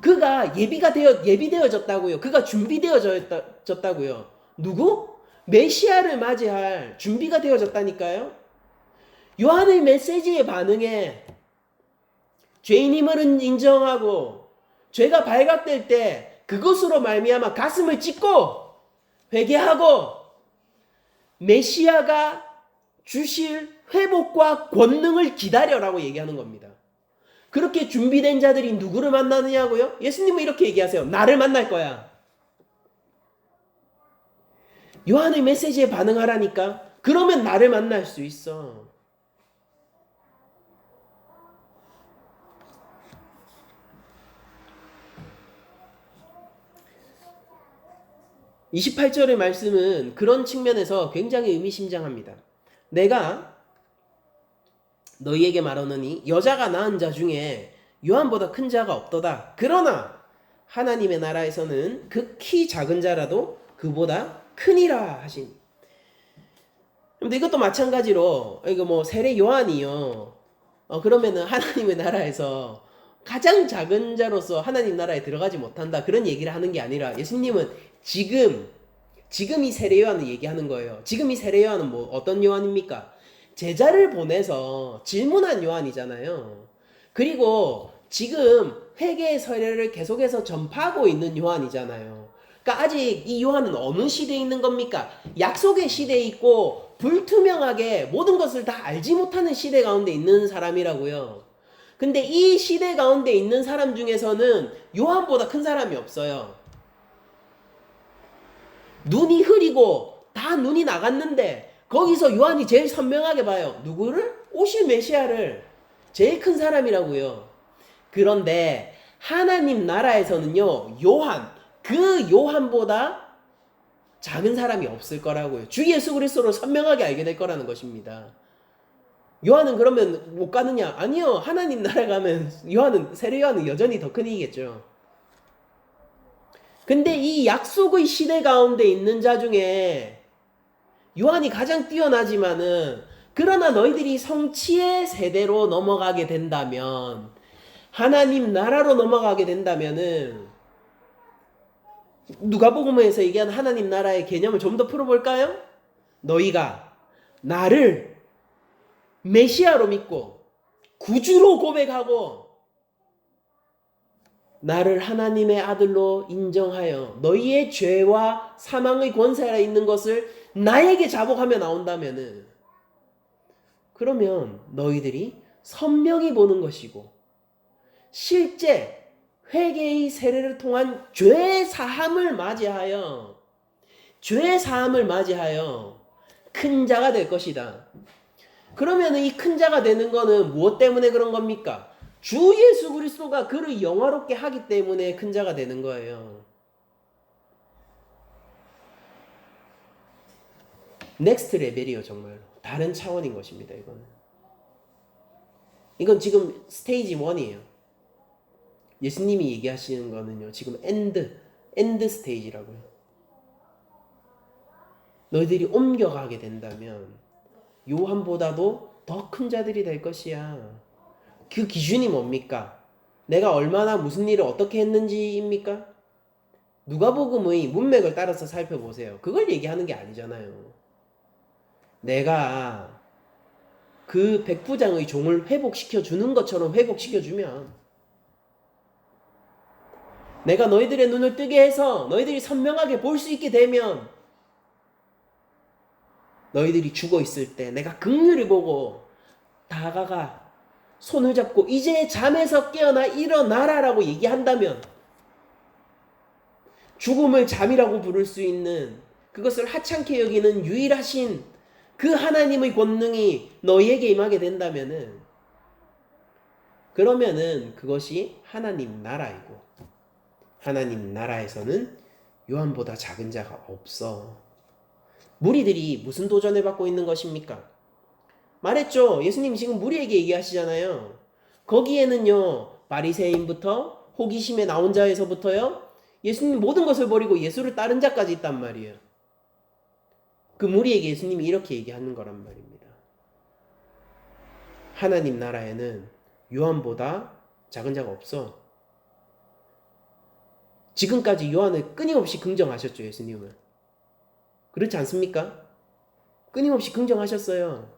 그가 예비되어졌다고요. 그가 준비되어졌다고요. 누구? 메시아를 맞이할 준비가 되어졌다니까요. 요한의 메시지에 반응해 죄인임을 인정하고 죄가 발각될 때 그것으로 말미암아 가슴을 찢고 회개하고 메시아가 주실 회복과 권능을 기다려라고 얘기하는 겁니다. 그렇게 준비된 자들이 누구를 만나느냐고요? 예수님은 이렇게 얘기하세요. 나를 만날 거야. 요한의 메시지에 반응하라니까. 그러면 나를 만날 수 있어. (28절의) 말씀은 그런 측면에서 굉장히 의미심장합니다. 내가 너희에게 말하노니 여자가 낳은 자 중에 요한보다 큰 자가 없도다. 그러나 하나님의 나라에서는 극히 작은 자라도 그보다 크니라 하시니. 근데 이것도 마찬가지로 이거 뭐 세례 요한이요. 그러면은 하나님의 나라에서 가장 작은 자로서 하나님 나라에 들어가지 못한다. 그런 얘기를 하는 게 아니라 예수님은 지금 이 세례 요한을 얘기하는 거예요. 지금 이 세례 요한은 뭐 어떤 요한입니까? 제자를 보내서 질문한 요한이잖아요. 그리고 지금 회개의 세례를 계속해서 전파하고 있는 요한이잖아요. 그러니까 아직 이 요한은 어느 시대에 있는 겁니까? 약속의 시대에 있고 불투명하게 모든 것을 다 알지 못하는 시대 가운데 있는 사람이라고요. 근데 이 시대 가운데 있는 사람 중에서는 요한보다 큰 사람이 없어요. 눈이 흐리고 다 눈이 나갔는데 거기서 요한이 제일 선명하게 봐요. 누구를? 오실 메시아를. 제일 큰 사람이라고요. 그런데 하나님 나라에서는요, 그 요한보다 작은 사람이 없을 거라고요. 주 예수 그리스도를 선명하게 알게 될 거라는 것입니다. 요한은 그러면 못 가느냐? 아니요. 하나님 나라 가면 세례 요한은 여전히 더 큰 이겠죠. 근데 이 약속의 시대 가운데 있는 자 중에 요한이 가장 뛰어나지만은, 그러나 너희들이 성취의 세대로 넘어가게 된다면, 하나님 나라로 넘어가게 된다면은, 누가복음에서 얘기하는 하나님 나라의 개념을 좀 더 풀어볼까요? 너희가 나를 메시아로 믿고 구주로 고백하고 나를 하나님의 아들로 인정하여 너희의 죄와 사망의 권세 아래 있는 것을 나에게 자복하며 나온다면은, 그러면 너희들이 선명히 보는 것이고 실제 회개의 세례를 통한 죄 사함을 맞이하여 큰 자가 될 것이다. 그러면 이 큰 자가 되는 거는 무엇 때문에 그런 겁니까? 주 예수 그리스도가 그를 영화롭게 하기 때문에 큰 자가 되는 거예요. 넥스트 레벨이요. 정말로 다른 차원인 것입니다. 이건 지금 스테이지 1이에요. 예수님이 얘기하시는 거는요, 지금 엔드 스테이지라고요. 너희들이 옮겨가게 된다면 요한보다도 더 큰 자들이 될 것이야. 그 기준이 뭡니까? 내가 얼마나 무슨 일을 어떻게 했는지입니까? 누가복음의 문맥을 따라서 살펴보세요. 그걸 얘기하는 게 아니잖아요. 내가 그 백부장의 종을 회복시켜 주는 것처럼 회복시켜 주면, 내가 너희들의 눈을 뜨게 해서 너희들이 선명하게 볼 수 있게 되면, 너희들이 죽어 있을 때 내가 긍휼히 보고 다가가 손을 잡고 이제 잠에서 깨어나 일어나라라고 얘기한다면, 죽음을 잠이라고 부를 수 있는, 그것을 하찮게 여기는 유일하신 그 하나님의 권능이 너희에게 임하게 된다면은, 그러면은 그것이 하나님 나라이고, 하나님 나라에서는 요한보다 작은 자가 없어. 무리들이 무슨 도전을 받고 있는 것입니까? 말했죠. 예수님이 지금 무리에게 얘기하시잖아요. 거기에는요, 바리새인부터 호기심에 나온 자에서부터요, 예수님 모든 것을 버리고 예수를 따른 자까지 있단 말이에요. 그 무리에게 예수님이 이렇게 얘기하는 거란 말입니다. 하나님 나라에는 요한보다 작은 자가 없어. 지금까지 요한을 끊임없이 긍정하셨죠, 예수님은. 그렇지 않습니까? 끊임없이 긍정하셨어요.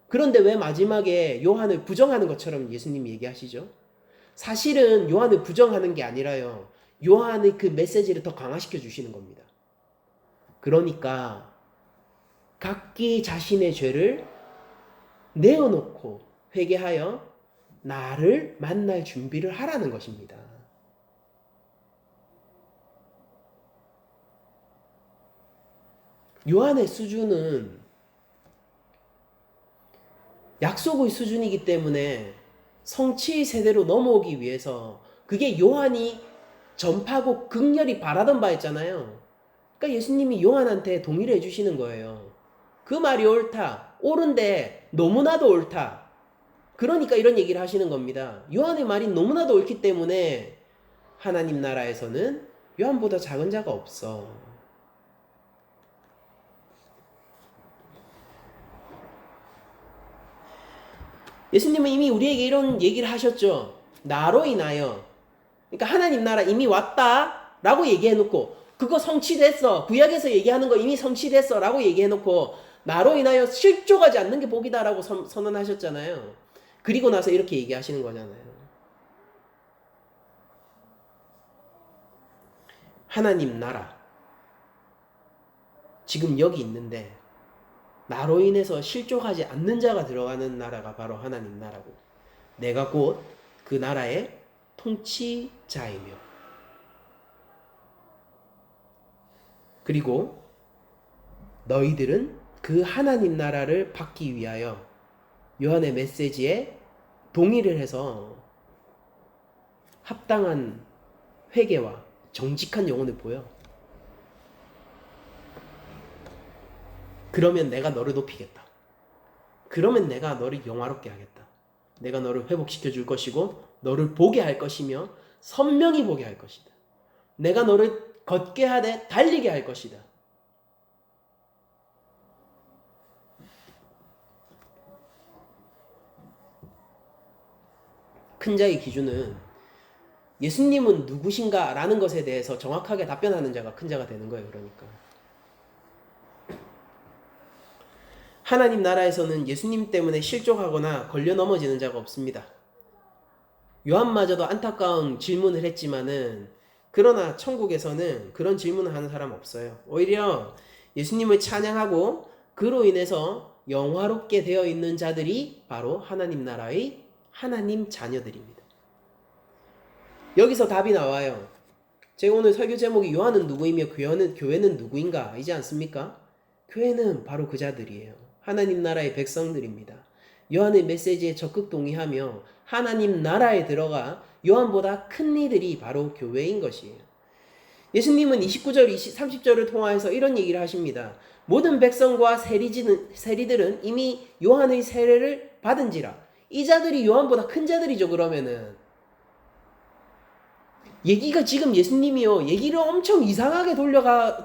그런데 왜 마지막에 요한을 부정하는 것처럼 예수님이 얘기하시죠? 사실은 요한을 부정하는 게 아니라요, 요한의 그 메시지를 더 강화시켜 주시는 겁니다. 그러니까 각기 자신의 죄를 내어놓고 회개하여 나를 만날 준비를 하라는 것입니다. 요한의 수준은 약속의 수준이기 때문에 성취의 세대로 넘어오기 위해서, 그게 요한이 전파하고 극렬히 바라던 바였잖아요. 그러니까 예수님이 요한한테 동의를 해주시는 거예요. 그 말이 옳다. 옳은데 너무나도 옳다. 그러니까 이런 얘기를 하시는 겁니다. 요한의 말이 너무나도 옳기 때문에 하나님 나라에서는 요한보다 작은 자가 없어. 예수님은 이미 우리에게 이런 얘기를 하셨죠. 나로 인하여, 그러니까 하나님 나라 이미 왔다 라고 얘기해놓고, 그거 성취됐어, 구약에서 얘기하는 거 이미 성취됐어 라고 얘기해놓고, 나로 인하여 실족하지 않는 게 복이다 라고 선언하셨잖아요. 그리고 나서 이렇게 얘기하시는 거잖아요. 하나님 나라 지금 여기 있는데, 나로 인해서 실족하지 않는 자가 들어가는 나라가 바로 하나님 나라고, 내가 곧 그 나라의 통치자이며, 그리고 너희들은 그 하나님 나라를 받기 위하여 요한의 메시지에 동의를 해서 합당한 회개와 정직한 영혼을 보여. 그러면 내가 너를 높이겠다. 그러면 내가 너를 영화롭게 하겠다. 내가 너를 회복시켜 줄 것이고, 너를 보게 할 것이며, 선명히 보게 할 것이다. 내가 너를 걷게 하되 달리게 할 것이다. 큰 자의 기준은 예수님은 누구신가 라는 것에 대해서 정확하게 답변하는 자가 큰 자가 되는 거예요. 그러니까 하나님 나라에서는 예수님 때문에 실족하거나 걸려 넘어지는 자가 없습니다. 요한마저도 안타까운 질문을 했지만은, 그러나 천국에서는 그런 질문을 하는 사람 없어요. 오히려 예수님을 찬양하고 그로 인해서 영화롭게 되어 있는 자들이 바로 하나님 나라의 하나님 자녀들입니다. 여기서 답이 나와요. 제가 오늘 설교 제목이 요한은 누구이며 교회는 누구인가 이지 않습니까? 교회는 바로 그 자들이에요. 하나님 나라의 백성들입니다. 요한의 메시지에 적극 동의하며 하나님 나라에 들어가 요한보다 큰 이들이 바로 교회인 것이에요. 예수님은 29절, 30절을 통하여서 이런 얘기를 하십니다. 모든 백성과 세리들은 이미 요한의 세례를 받은지라. 이 자들이 요한보다 큰 자들이죠. 그러면은 얘기가 지금 예수님이요, 얘기를 엄청 이상하게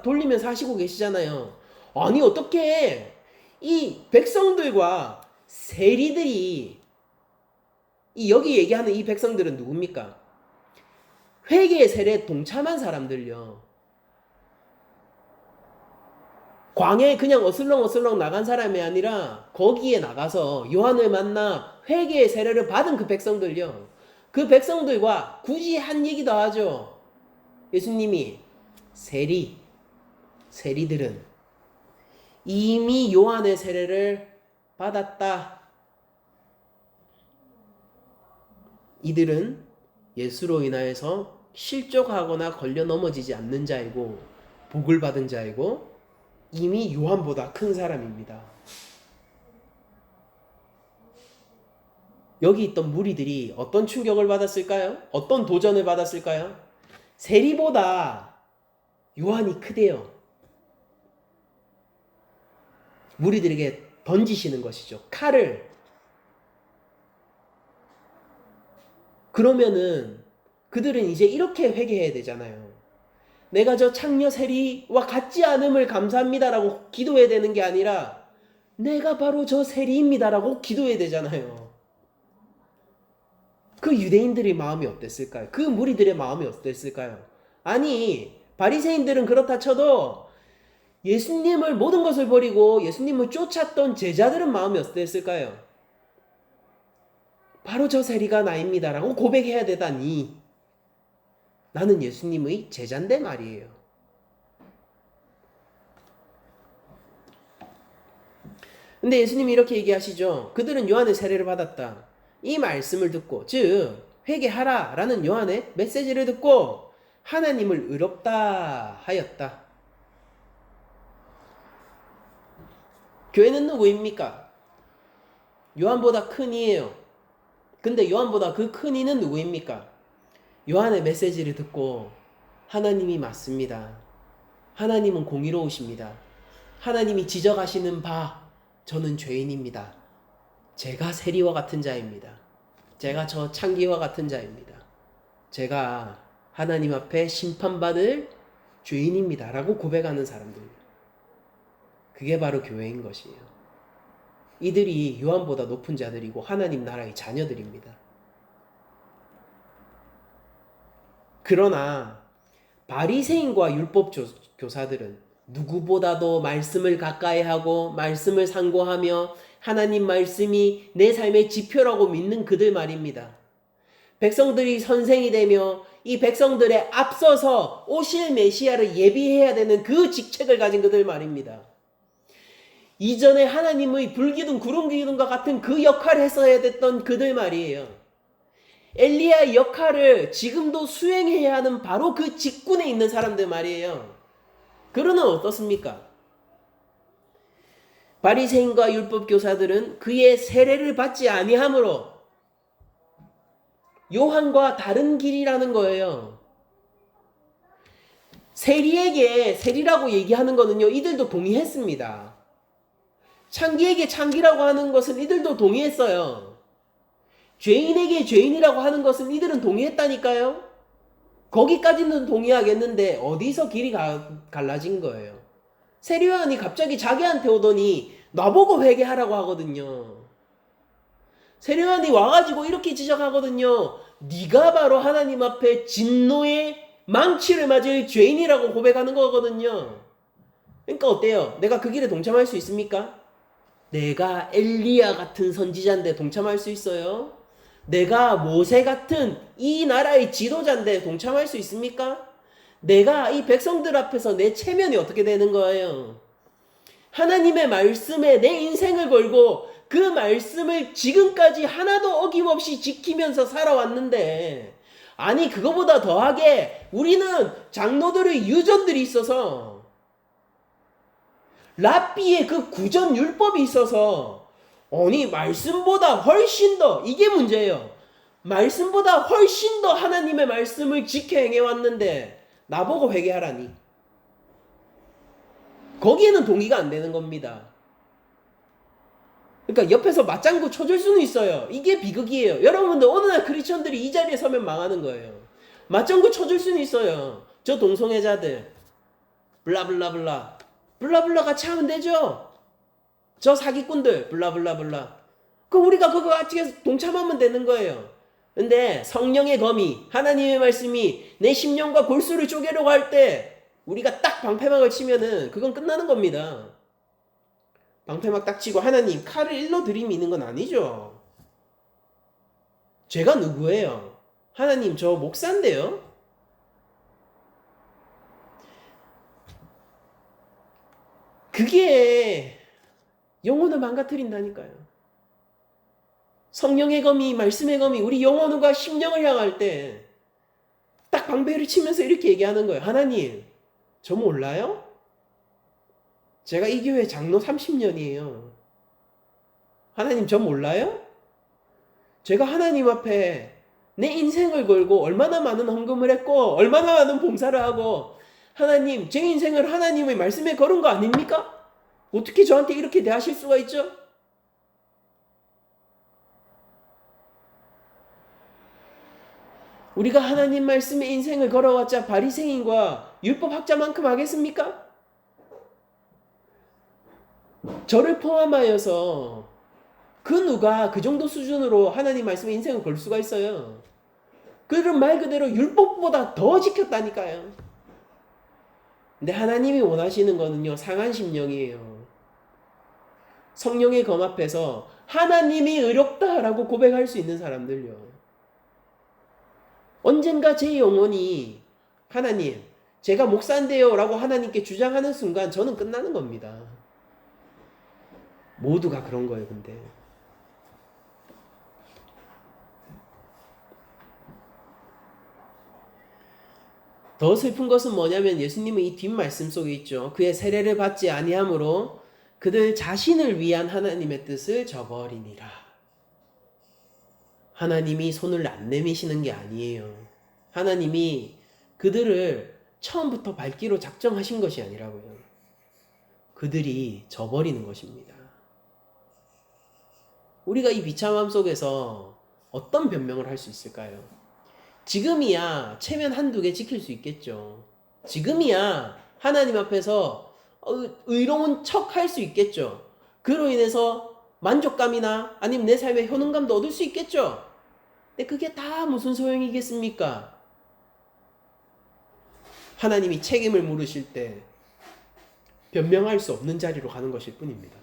돌리면서 하시고 계시잖아요. 아니 어떻게 이 백성들과 세리들이 여기 얘기하는 이 백성들은 누굽니까? 회개의 세례에 동참한 사람들요. 광야에 그냥 어슬렁어슬렁 나간 사람이 아니라 거기에 나가서 요한을 만나 회개의 세례를 받은 그 백성들요. 그 백성들과 굳이 한 얘기 더 하죠. 예수님이 세리들은 이미 요한의 세례를 받았다. 이들은 예수로 인하여서 실족하거나 걸려 넘어지지 않는 자이고 복을 받은 자이고 이미 요한보다 큰 사람입니다. 여기 있던 무리들이 어떤 충격을 받았을까요? 어떤 도전을 받았을까요? 세리보다 요한이 크대요. 무리들에게 던지시는 것이죠. 칼을. 그러면은 그들은 이제 이렇게 회개해야 되잖아요. 내가 저 창녀 세리와 같지 않음을 감사합니다라고 기도해야 되는 게 아니라 내가 바로 저 세리입니다라고 기도해야 되잖아요. 그 유대인들의 마음이 어땠을까요? 그 무리들의 마음이 어땠을까요? 아니, 바리새인들은 그렇다 쳐도 예수님을 모든 것을 버리고 예수님을 쫓았던 제자들은 마음이 어땠을까요? 바로 저 세리가 나입니다라고 고백해야 되다니 나는 예수님의 제자인데 말이에요. 근데 예수님이 이렇게 얘기하시죠. 그들은 요한의 세례를 받았다. 이 말씀을 듣고 즉 회개하라 라는 요한의 메시지를 듣고 하나님을 의롭다 하였다. 교회는 누구입니까? 요한보다 큰 이에요. 근데 요한보다 그 큰 이는 누구입니까? 요한의 메시지를 듣고 하나님이 맞습니다. 하나님은 공의로우십니다. 하나님이 지적하시는 바 저는 죄인입니다. 제가 세리와 같은 자입니다. 제가 저 창기와 같은 자입니다. 제가 하나님 앞에 심판받을 죄인입니다. 라고 고백하는 사람들. 그게 바로 교회인 것이에요. 이들이 요한보다 높은 자들이고 하나님 나라의 자녀들입니다. 그러나 바리새인과 율법 교사들은 누구보다도 말씀을 가까이 하고 말씀을 상고하며 하나님 말씀이 내 삶의 지표라고 믿는 그들 말입니다. 백성들이 선생이 되며 이 백성들에 앞서서 오실 메시아를 예비해야 되는 그 직책을 가진 그들 말입니다. 이전에 하나님의 불기둥 구름기둥과 같은 그 역할을 했어야 됐던 그들 말이에요. 엘리야의 역할을 지금도 수행해야 하는 바로 그 직군에 있는 사람들 말이에요. 그러나 어떻습니까? 바리새인과 율법 교사들은 그의 세례를 받지 아니하므로 요한과 다른 길이라는 거예요. 세리에게 세리라고 얘기하는 거는요, 이들도 동의했습니다. 창기에게 창기라고 하는 것은 이들도 동의했어요. 죄인에게 죄인이라고 하는 것은 이들은 동의했다니까요. 거기까지는 동의하겠는데 어디서 길이 갈라진 거예요. 세리요한이 갑자기 자기한테 오더니 나보고 회개하라고 하거든요. 세리요한이 와가지고 이렇게 지적하거든요. 네가 바로 하나님 앞에 진노의 망치를 맞을 죄인이라고 고백하는 거거든요. 그러니까 어때요? 내가 그 길에 동참할 수 있습니까? 내가 엘리야 같은 선지자인데 동참할 수 있어요? 내가 모세 같은 이 나라의 지도자인데 동참할 수 있습니까? 내가 이 백성들 앞에서 내 체면이 어떻게 되는 거예요? 하나님의 말씀에 내 인생을 걸고 그 말씀을 지금까지 하나도 어김없이 지키면서 살아왔는데, 아니 그거보다 더하게 우리는 장로들의 유전들이 있어서 랍비의 그 구전 율법이 있어서 아니 말씀보다 훨씬 더, 이게 문제예요. 말씀보다 훨씬 더 하나님의 말씀을 지켜 행해왔는데 나보고 회개하라니. 거기에는 동의가 안 되는 겁니다. 그러니까 옆에서 맞장구 쳐줄 수는 있어요. 이게 비극이에요. 여러분들 어느 날 크리스천들이 이 자리에 서면 망하는 거예요. 맞장구 쳐줄 수는 있어요. 저 동성애자들 블라블라블라 같이 하면 되죠. 저 사기꾼들 블라블라블라. 그 우리가 그거 같이 동참하면 되는 거예요. 근데 성령의 검이, 하나님의 말씀이 내 심령과 골수를 쪼개려고 할 때 우리가 딱 방패막을 치면은 그건 끝나는 겁니다. 방패막 딱 치고 하나님 칼을 일러 들이미는 건 아니죠. 제가 누구예요? 하나님 저 목사인데요. 그게 영혼을 망가뜨린다니까요. 성령의 검이, 말씀의 검이 우리 영혼과 심령을 향할 때 딱 방패를 치면서 이렇게 얘기하는 거예요. 하나님, 저 몰라요? 제가 이 교회 장로 30년이에요. 하나님, 저 몰라요? 제가 하나님 앞에 내 인생을 걸고 얼마나 많은 헌금을 했고 얼마나 많은 봉사를 하고 하나님, 제 인생을 하나님의 말씀에 걸은 거 아닙니까? 어떻게 저한테 이렇게 대하실 수가 있죠? 우리가 하나님 말씀에 인생을 걸어왔자 바리새인과 율법학자만큼 하겠습니까? 저를 포함하여서 그 누가 그 정도 수준으로 하나님 말씀에 인생을 걸 수가 있어요. 그들은 말 그대로 율법보다 더 지켰다니까요. 근데 하나님이 원하시는 거는요, 상한 심령이에요. 성령의 검 앞에서 하나님이 의롭다라고 고백할 수 있는 사람들요. 언젠가 제 영혼이 하나님, 제가 목사인데요 라고 하나님께 주장하는 순간 저는 끝나는 겁니다. 모두가 그런 거예요, 근데. 더 슬픈 것은 뭐냐면 예수님은 이 뒷말씀 속에 있죠. 그의 세례를 받지 아니함으로 그들 자신을 위한 하나님의 뜻을 저버리니라. 하나님이 손을 안 내미시는 게 아니에요. 하나님이 그들을 처음부터 밟기로 작정하신 것이 아니라고요. 그들이 저버리는 것입니다. 우리가 이 비참함 속에서 어떤 변명을 할 수 있을까요? 지금이야 체면 한두 개 지킬 수 있겠죠. 지금이야 하나님 앞에서 의로운 척 할 수 있겠죠. 그로 인해서 만족감이나 아니면 내 삶의 효능감도 얻을 수 있겠죠. 근데 그게 다 무슨 소용이겠습니까? 하나님이 책임을 물으실 때 변명할 수 없는 자리로 가는 것일 뿐입니다.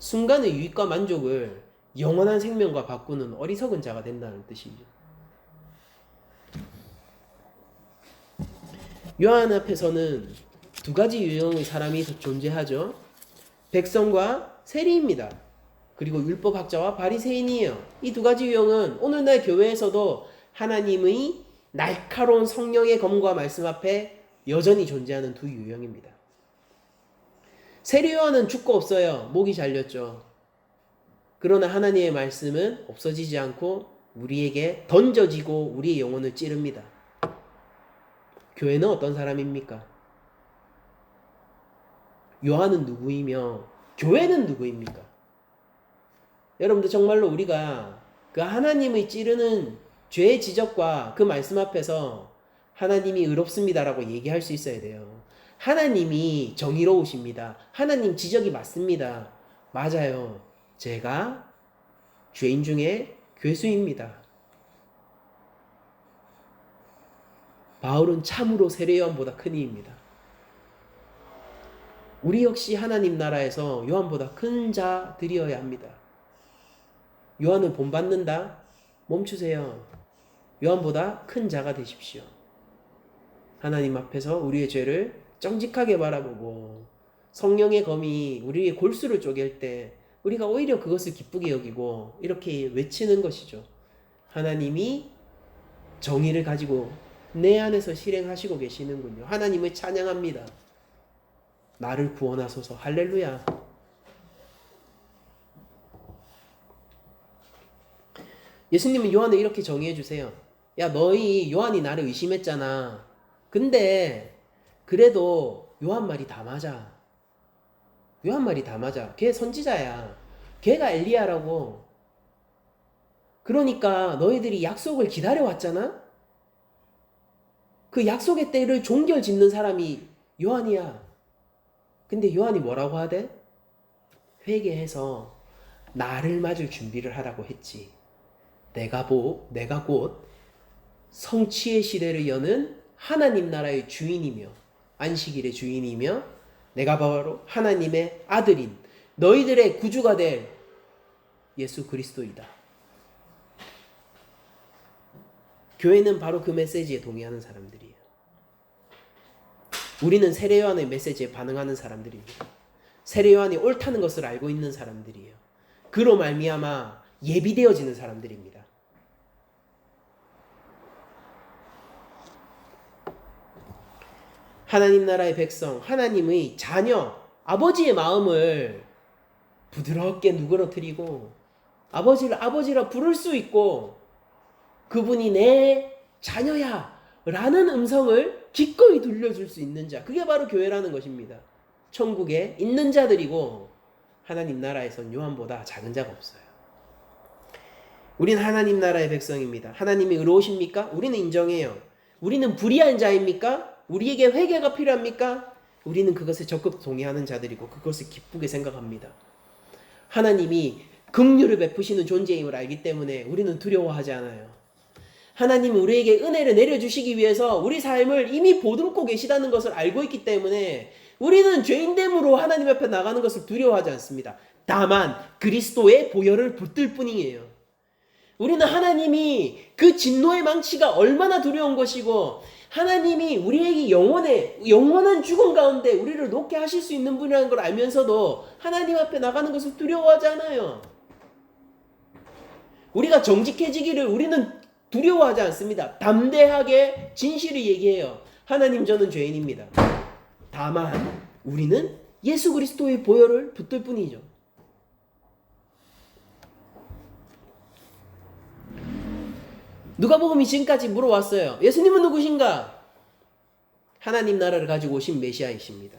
순간의 유익과 만족을 영원한 생명과 바꾸는 어리석은 자가 된다는 뜻이죠. 요한 앞에서는 두 가지 유형의 사람이 존재하죠. 백성과 세리입니다. 그리고 율법학자와 바리새인이에요. 이 두 가지 유형은 오늘날 교회에서도 하나님의 날카로운 성령의 검과 말씀 앞에 여전히 존재하는 두 유형입니다. 세리 요한은 죽고 없어요. 목이 잘렸죠. 그러나 하나님의 말씀은 없어지지 않고 우리에게 던져지고 우리의 영혼을 찌릅니다. 교회는 어떤 사람입니까? 요한은 누구이며 교회는 누구입니까? 여러분들 정말로 우리가 그 하나님의 찌르는 죄의 지적과 그 말씀 앞에서 하나님이 의롭습니다라고 얘기할 수 있어야 돼요. 하나님이 정의로우십니다. 하나님 지적이 맞습니다. 맞아요. 제가 죄인 중에 괴수입니다. 바울은 참으로 세례 요한보다 큰 이입니다. 우리 역시 하나님 나라에서 요한보다 큰 자들이어야 합니다. 요한을 본받는다? 멈추세요. 요한보다 큰 자가 되십시오. 하나님 앞에서 우리의 죄를 정직하게 바라보고 성령의 검이 우리의 골수를 쪼갤 때 우리가 오히려 그것을 기쁘게 여기고 이렇게 외치는 것이죠. 하나님이 정의를 가지고 내 안에서 실행하시고 계시는군요. 하나님을 찬양합니다. 나를 구원하소서. 할렐루야. 예수님은 요한을 이렇게 정의해 주세요. 야, 너희 요한이 나를 의심했잖아. 근데 그래도 요한 말이 다 맞아. 요한 말이 다 맞아. 걔 선지자야. 걔가 엘리야라고. 그러니까 너희들이 약속을 기다려왔잖아? 그 약속의 때를 종결짓는 사람이 요한이야. 근데 요한이 뭐라고 하대? 회개해서 나를 맞을 준비를 하라고 했지. 내가 곧 성취의 시대를 여는 하나님 나라의 주인이며 안식일의 주인이며 내가 바로 하나님의 아들인 너희들의 구주가 될 예수 그리스도이다. 교회는 바로 그 메시지에 동의하는 사람들이에요. 우리는 세례 요한의 메시지에 반응하는 사람들입니다. 세례 요한이 옳다는 것을 알고 있는 사람들이에요. 그로 말미암아 예비되어지는 사람들입니다. 하나님 나라의 백성, 하나님의 자녀, 아버지의 마음을 부드럽게 누그러뜨리고 아버지를 아버지라 부를 수 있고 그분이 내 자녀야 라는 음성을 기꺼이 들려줄 수 있는 자, 그게 바로 교회라는 것입니다. 천국에 있는 자들이고 하나님 나라에선 요한보다 작은 자가 없어요. 우리는 하나님 나라의 백성입니다. 하나님이 의로우십니까? 우리는 인정해요. 우리는 불의한 자입니까? 우리에게 회개가 필요합니까? 우리는 그것에 적극 동의하는 자들이고 그것을 기쁘게 생각합니다. 하나님이 긍휼을 베푸시는 존재임을 알기 때문에 우리는 두려워하지 않아요. 하나님은 우리에게 은혜를 내려주시기 위해서 우리 삶을 이미 보듬고 계시다는 것을 알고 있기 때문에 우리는 죄인됨으로 하나님 앞에 나가는 것을 두려워하지 않습니다. 다만 그리스도의 보혈을 붙들 뿐이에요. 우리는 하나님이 그 진노의 망치가 얼마나 두려운 것이고 하나님이 우리에게 영원한 죽음 가운데 우리를 놓게 하실 수 있는 분이라는 걸 알면서도 하나님 앞에 나가는 것을 두려워하지 않아요. 우리가 정직해지기를 우리는 두려워하지 않습니다. 담대하게 진실을 얘기해요. 하나님, 저는 죄인입니다. 다만 우리는 예수 그리스도의 보혈을 붙들 뿐이죠. 누가복음이 지금까지 물어왔어요. 예수님은 누구신가? 하나님 나라를 가지고 오신 메시아이십니다.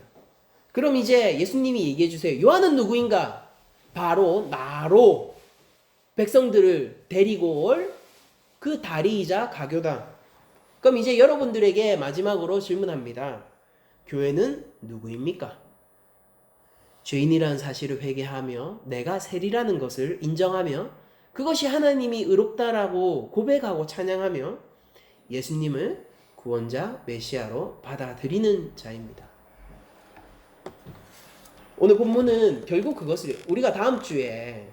그럼 이제 예수님이 얘기해 주세요. 요한은 누구인가? 바로 나로 백성들을 데리고 올 그 다리이자 가교다. 그럼 이제 여러분들에게 마지막으로 질문합니다. 교회는 누구입니까? 죄인이라는 사실을 회개하며 내가 세리라는 것을 인정하며 그것이 하나님이 의롭다라고 고백하고 찬양하며 예수님을 구원자 메시아로 받아들이는 자입니다. 오늘 본문은 결국 그것을 우리가 다음 주에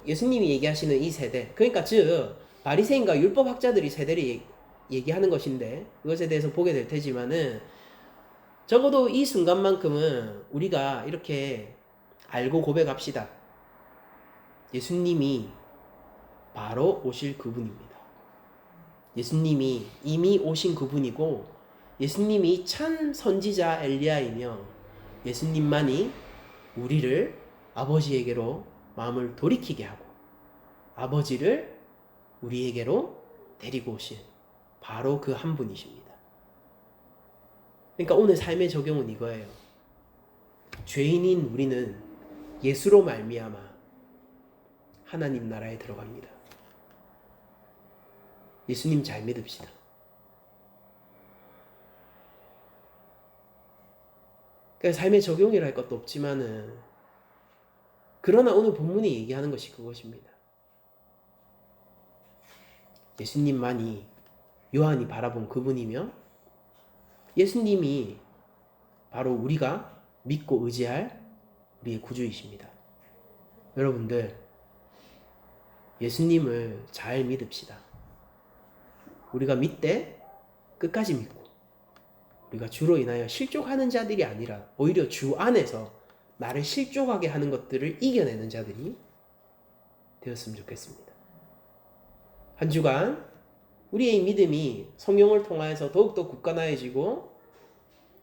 예수님이 얘기하시는 이 세대, 그러니까 즉 바리새인과 율법학자들이 세대를 얘기하는 것인데 그것에 대해서 보게 될 테지만은 적어도 이 순간만큼은 우리가 이렇게 알고 고백합시다. 예수님이 바로 오실 그분입니다. 예수님이 이미 오신 그분이고 예수님이 참 선지자 엘리야이며 예수님만이 우리를 아버지에게로 마음을 돌이키게 하고 아버지를 우리에게로 데리고 오신 바로 그 한 분이십니다. 그러니까 오늘 삶의 적용은 이거예요. 죄인인 우리는 예수로 말미암아 하나님 나라에 들어갑니다. 예수님 잘 믿읍시다. 그러니까 삶의 적용이라 할 것도 없지만은 그러나 오늘 본문이 얘기하는 것이 그것입니다. 예수님만이 요한이 바라본 그분이며 예수님이 바로 우리가 믿고 의지할 우리의 구주이십니다. 여러분들 예수님을 잘 믿읍시다. 우리가 믿되 끝까지 믿고 우리가 주로 인하여 실족하는 자들이 아니라 오히려 주 안에서 나를 실족하게 하는 것들을 이겨내는 자들이 되었으면 좋겠습니다. 한 주간 우리의 믿음이 성령을 통하여서 더욱더 굳건해지고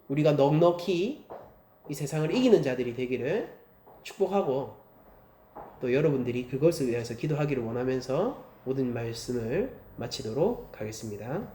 우리가 넉넉히 이 세상을 이기는 자들이 되기를 축복하고 또 여러분들이 그것을 위해서 기도하기를 원하면서 모든 말씀을 마치도록 하겠습니다.